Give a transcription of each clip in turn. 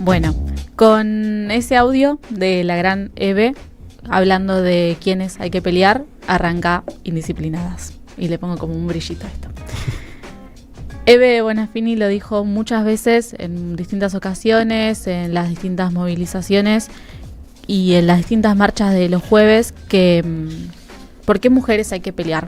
Bueno, con ese audio de la gran Eve, hablando de quiénes hay que pelear, arranca Indisciplinadas. Y le pongo como un brillito a esto. Eve Bonafini lo dijo muchas veces en distintas ocasiones, en las distintas movilizaciones y en las distintas marchas de los jueves, que ¿por qué mujeres hay que pelear?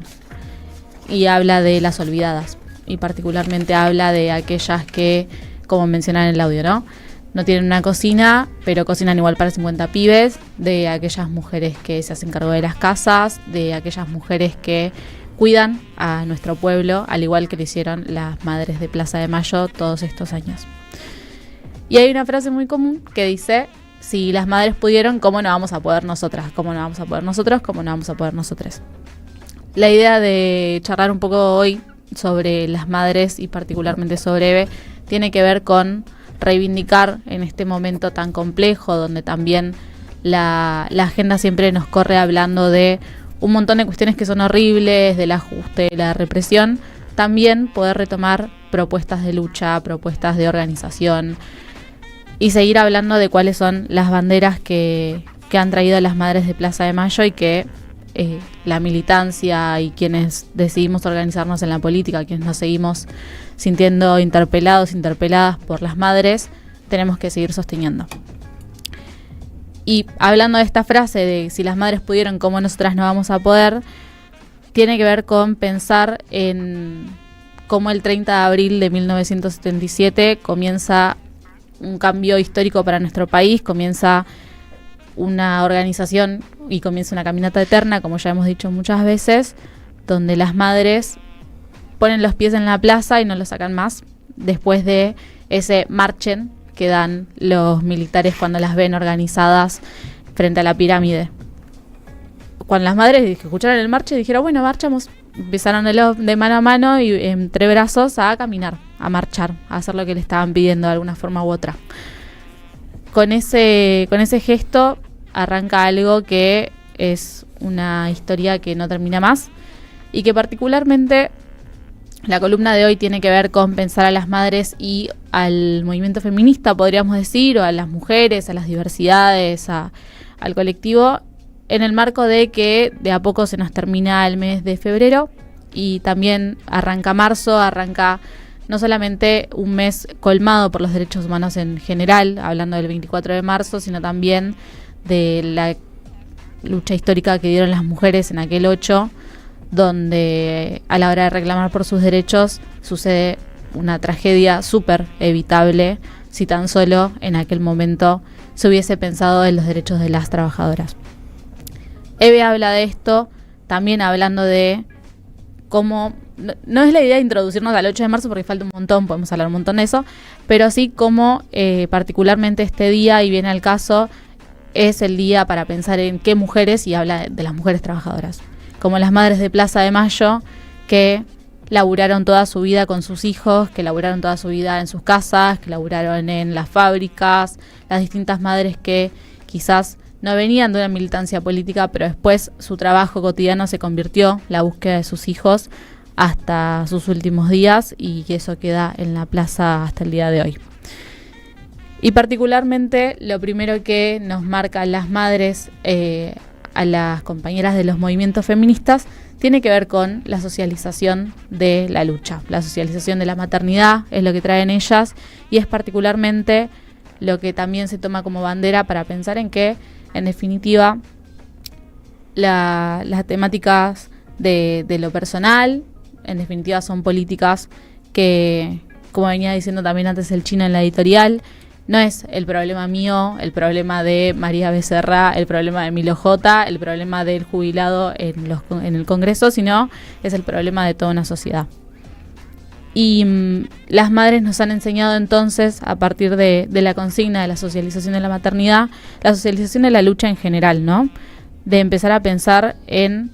Y habla de las olvidadas, y particularmente habla de aquellas que, como mencionaba en el audio, no tienen una cocina, pero cocinan igual para 50 pibes, de aquellas mujeres que se hacen cargo de las casas, de aquellas mujeres que cuidan a nuestro pueblo, al igual que lo hicieron las madres de Plaza de Mayo todos estos años. Y hay una frase muy común que dice: si las madres pudieron, ¿cómo no vamos a poder nosotras? ¿Cómo no vamos a poder nosotros? ¿Cómo no vamos a poder nosotros? La idea de charlar un poco hoy sobre las madres y particularmente sobre Eve tiene que ver con reivindicar en este momento tan complejo, donde también la agenda siempre nos corre hablando de un montón de cuestiones que son horribles, del ajuste, de la represión, también poder retomar propuestas de lucha, propuestas de organización y seguir hablando de cuáles son las banderas que han traído las madres de Plaza de Mayo y que la militancia y quienes decidimos organizarnos en la política, quienes nos seguimos sintiendo interpelados, interpeladas por las madres, tenemos que seguir sosteniendo. Y hablando de esta frase de si las madres pudieron, ¿cómo nosotras no vamos a poder?, tiene que ver con pensar en cómo el 30 de abril de 1977 comienza un cambio histórico para nuestro país, comienza una organización y comienza una caminata eterna, como ya hemos dicho muchas veces, donde las madres ponen los pies en la plaza y no los sacan más, después de ese marchen que dan los militares cuando las ven organizadas frente a la pirámide. Cuando las madres escucharon el marche dijeron, bueno, marchamos. Empezaron de mano a mano y entre brazos a caminar, a marchar, a hacer lo que le estaban pidiendo de alguna forma u otra. Con ese gesto arranca algo que es una historia que no termina más y que particularmente la columna de hoy tiene que ver con pensar a las madres y al movimiento feminista, podríamos decir, o a las mujeres, a las diversidades, al colectivo, en el marco de que de a poco se nos termina el mes de febrero y también arranca marzo, arranca no solamente un mes colmado por los derechos humanos en general, hablando del 24 de marzo, sino también de la lucha histórica que dieron las mujeres en aquel 8, donde a la hora de reclamar por sus derechos sucede una tragedia súper evitable si tan solo en aquel momento se hubiese pensado en los derechos de las trabajadoras. Eve habla de esto, también hablando de cómo, no es la idea de introducirnos al 8 de marzo porque falta un montón, podemos hablar un montón de eso, pero sí cómo particularmente este día, y viene al caso, es el día para pensar en qué mujeres, y habla de las mujeres trabajadoras, como las madres de Plaza de Mayo, que laburaron toda su vida con sus hijos, que laburaron toda su vida en sus casas, que laburaron en las fábricas, las distintas madres que quizás no venían de una militancia política, pero después su trabajo cotidiano se convirtió la búsqueda de sus hijos hasta sus últimos días, y eso queda en la plaza hasta el día de hoy. Y particularmente lo primero que nos marca las madres, a las compañeras de los movimientos feministas, tiene que ver con la socialización de la lucha. La socialización de la maternidad es lo que traen ellas, y es particularmente lo que también se toma como bandera para pensar en que, en definitiva, las temáticas de lo personal, en definitiva, son políticas que, como venía diciendo también antes el Chino en la editorial, no es el problema mío, el problema de María Becerra, el problema de Milo J, el problema del jubilado en el Congreso, sino es el problema de toda una sociedad. Y las madres nos han enseñado entonces, a partir de la consigna de la socialización de la maternidad, la socialización de la lucha en general, ¿no? De empezar a pensar en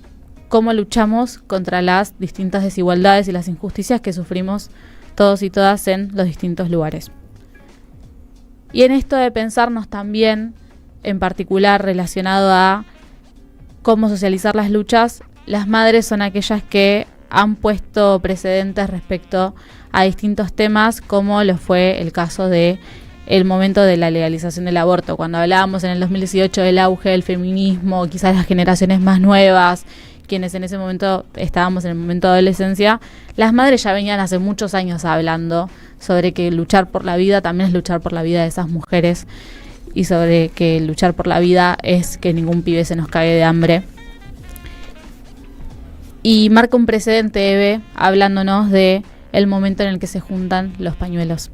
cómo luchamos contra las distintas desigualdades y las injusticias que sufrimos todos y todas en los distintos lugares. Y en esto de pensarnos también, en particular relacionado a cómo socializar las luchas, las madres son aquellas que han puesto precedentes respecto a distintos temas, como lo fue el caso de el momento de la legalización del aborto. Cuando hablábamos en el 2018 del auge del feminismo, quizás las generaciones más nuevas, quienes en ese momento estábamos en el momento de adolescencia, las madres ya venían hace muchos años hablando sobre que luchar por la vida también es luchar por la vida de esas mujeres, y sobre que luchar por la vida es que ningún pibe se nos cague de hambre. Y marca un precedente, Eve, hablándonos de el momento en el que se juntan los pañuelos.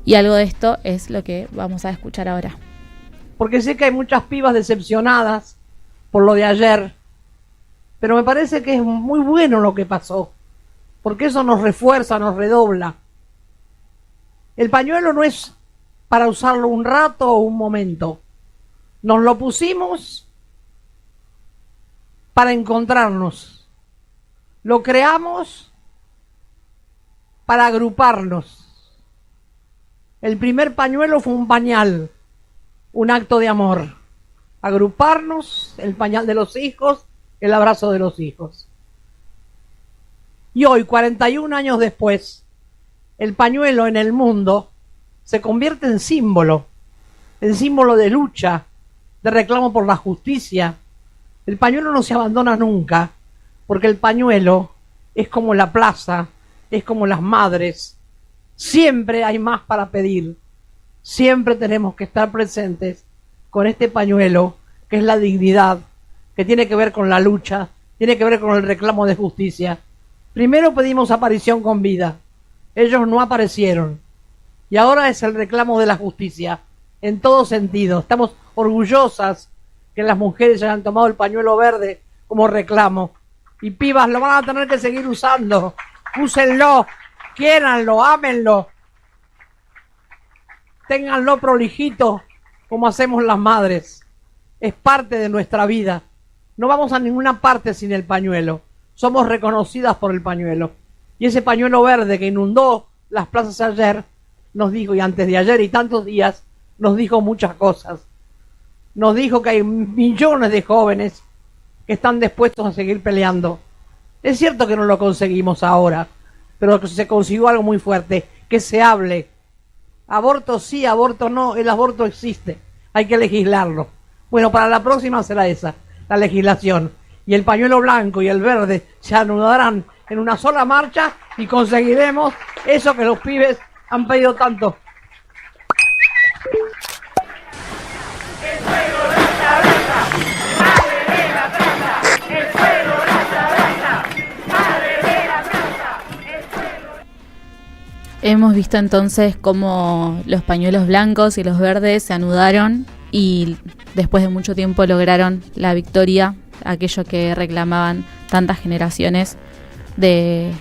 Y algo de esto es lo que vamos a escuchar ahora. Porque sé que hay muchas pibas decepcionadas por lo de ayer, pero me parece que es muy bueno lo que pasó, porque eso nos refuerza, nos redobla. El pañuelo no es para usarlo un rato o un momento. Nos lo pusimos para encontrarnos. Lo creamos para agruparnos. El primer pañuelo fue un pañal, un acto de amor. Agruparnos, el pañal de los hijos, el abrazo de los hijos. Y hoy, 41 años después, el pañuelo en el mundo se convierte en símbolo de lucha, de reclamo por la justicia. El pañuelo no se abandona nunca, porque el pañuelo es como la plaza, es como las madres. Siempre hay más para pedir. Siempre tenemos que estar presentes con este pañuelo, que es la dignidad, que tiene que ver con la lucha, tiene que ver con el reclamo de justicia. Primero pedimos aparición con vida. Ellos no aparecieron. Y ahora es el reclamo de la justicia, en todo sentido. Estamos orgullosas que las mujeres hayan tomado el pañuelo verde como reclamo. Y pibas, lo van a tener que seguir usando. Úsenlo, quiéranlo, ámenlo. Ténganlo prolijito, como hacemos las madres. Es parte de nuestra vida. No vamos a ninguna parte sin el pañuelo. Somos reconocidas por el pañuelo. Y ese pañuelo verde que inundó las plazas ayer, nos dijo, y antes de ayer y tantos días, nos dijo muchas cosas. Nos dijo que hay millones de jóvenes que están dispuestos a seguir peleando. Es cierto que no lo conseguimos ahora, pero que se consiguió algo muy fuerte, que se hable. Aborto sí, aborto no, el aborto existe, hay que legislarlo. Bueno, para la próxima será esa, la legislación. Y el pañuelo blanco y el verde se anudarán en una sola marcha y conseguiremos eso que los pibes han pedido tanto. El fuego no se abraza, madre de la plaza. El fuego no se abraza, madre de la plaza. El fuego. Hemos visto entonces cómo los pañuelos blancos y los verdes se anudaron y después de mucho tiempo lograron la victoria, aquello que reclamaban tantas generaciones de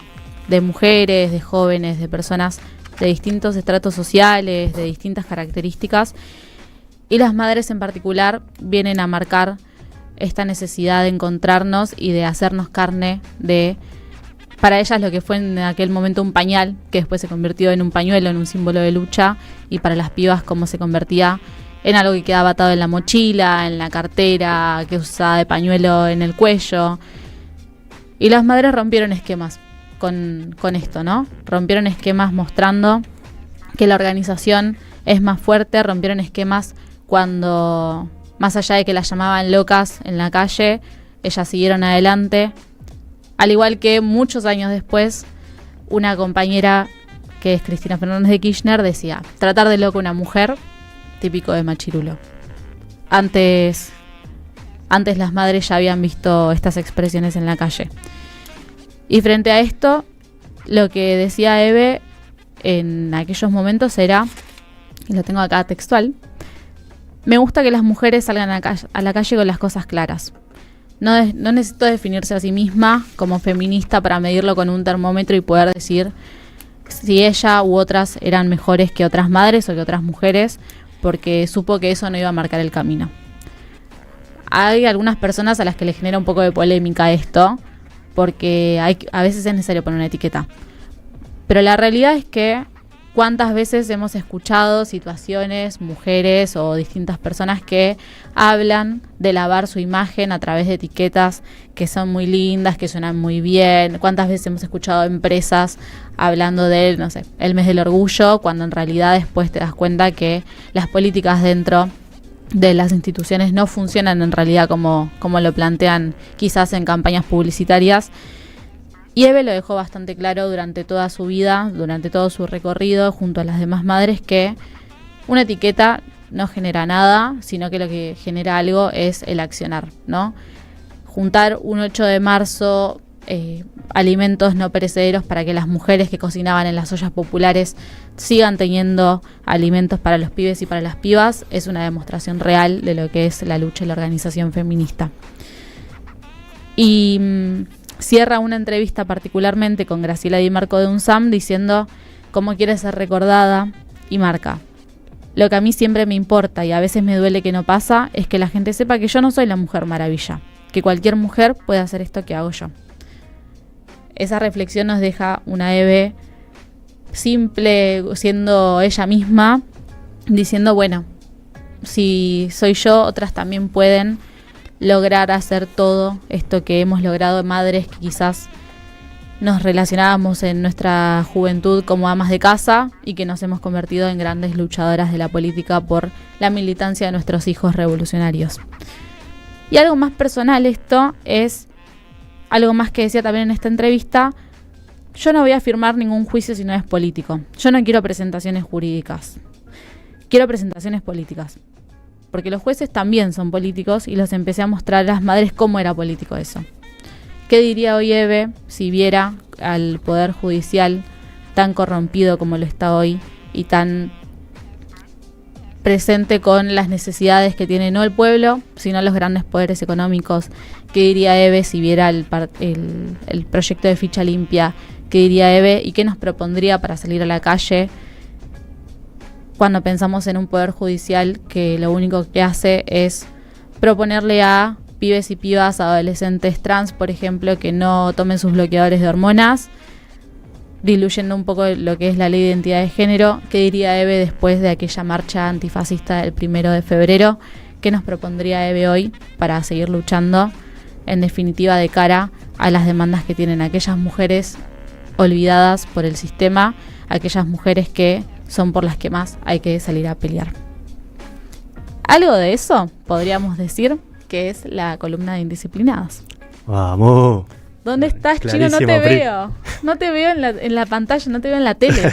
mujeres, de jóvenes, de personas de distintos estratos sociales, de distintas características, y las madres en particular vienen a marcar esta necesidad de encontrarnos y de hacernos carne de, para ellas lo que fue en aquel momento un pañal, que después se convirtió en un pañuelo, en un símbolo de lucha, y para las pibas cómo se convertía en algo que quedaba atado en la mochila, en la cartera, que usaba de pañuelo en el cuello. Y las madres rompieron esquemas con esto, ¿no? Rompieron esquemas mostrando que la organización es más fuerte, rompieron esquemas cuando, más allá de que las llamaban locas en la calle, ellas siguieron adelante. Al igual que muchos años después, una compañera que es Cristina Fernández de Kirchner decía, tratar de loco a una mujer, típico de machirulo. Antes las madres ya habían visto estas expresiones en la calle. Y frente a esto, lo que decía Eve en aquellos momentos era, y lo tengo acá textual, me gusta que las mujeres salgan a la calle con las cosas claras. No necesito definirse a sí misma como feminista para medirlo con un termómetro y poder decir si ella u otras eran mejores que otras madres o que otras mujeres, porque supo que eso no iba a marcar el camino. Hay algunas personas a las que les genera un poco de polémica esto, porque a veces es necesario poner una etiqueta. Pero la realidad es que ¿Cuántas veces hemos escuchado situaciones, mujeres o distintas personas que hablan de lavar su imagen a través de etiquetas que son muy lindas, que suenan muy bien? ¿Cuántas veces hemos escuchado empresas hablando de, no sé, el mes del orgullo, cuando en realidad después te das cuenta que las políticas dentro de las instituciones no funcionan en realidad como lo plantean quizás en campañas publicitarias? Y Eve lo dejó bastante claro durante toda su vida, durante todo su recorrido, junto a las demás madres, que una etiqueta no genera nada, sino que lo que genera algo es el accionar, ¿no? Juntar un 8 de marzo, alimentos no perecederos para que las mujeres que cocinaban en las ollas populares sigan teniendo alimentos para los pibes y para las pibas, es una demostración real de lo que es la lucha y la organización feminista. Y cierra una entrevista particularmente con Graciela Di Marco de UNSAM diciendo cómo quiere ser recordada, y marca: lo que a mí siempre me importa y a veces me duele que no pasa es que la gente sepa que yo no soy la Mujer Maravilla, que cualquier mujer puede hacer esto que hago yo. Esa reflexión nos deja una Eve simple, siendo ella misma, diciendo, bueno, si soy yo, otras también pueden lograr hacer todo esto que hemos logrado madres que quizás nos relacionábamos en nuestra juventud como amas de casa y que nos hemos convertido en grandes luchadoras de la política por la militancia de nuestros hijos revolucionarios. Y algo más personal, esto es algo más que decía también en esta entrevista: yo no voy a firmar ningún juicio si no es político. Yo no quiero presentaciones jurídicas, quiero presentaciones políticas. Porque los jueces también son políticos y los empecé a mostrar a las madres cómo era político eso. ¿Qué diría hoy Eve si viera al Poder Judicial tan corrompido como lo está hoy y tan presente con las necesidades que tiene no el pueblo, sino los grandes poderes económicos? ¿Qué diría Eve si viera el proyecto de ficha limpia? ¿Qué diría Eve y qué nos propondría para salir a la calle cuando pensamos en un poder judicial que lo único que hace es proponerle a pibes y pibas, adolescentes trans, por ejemplo, que no tomen sus bloqueadores de hormonas, diluyendo un poco lo que es la ley de identidad de género? ¿Qué diría Eve después de aquella marcha antifascista del 1 de febrero? ¿Qué nos propondría Eve hoy para seguir luchando, en definitiva, de cara a las demandas que tienen aquellas mujeres olvidadas por el sistema, aquellas mujeres que son por las que más hay que salir a pelear? Algo de eso podríamos decir que es la columna de Indisciplinadas. ¡Vamos! ¿Dónde estás, Chino? No Clarísimo, te Pri. veo. No te veo en la pantalla, no te veo en la tele.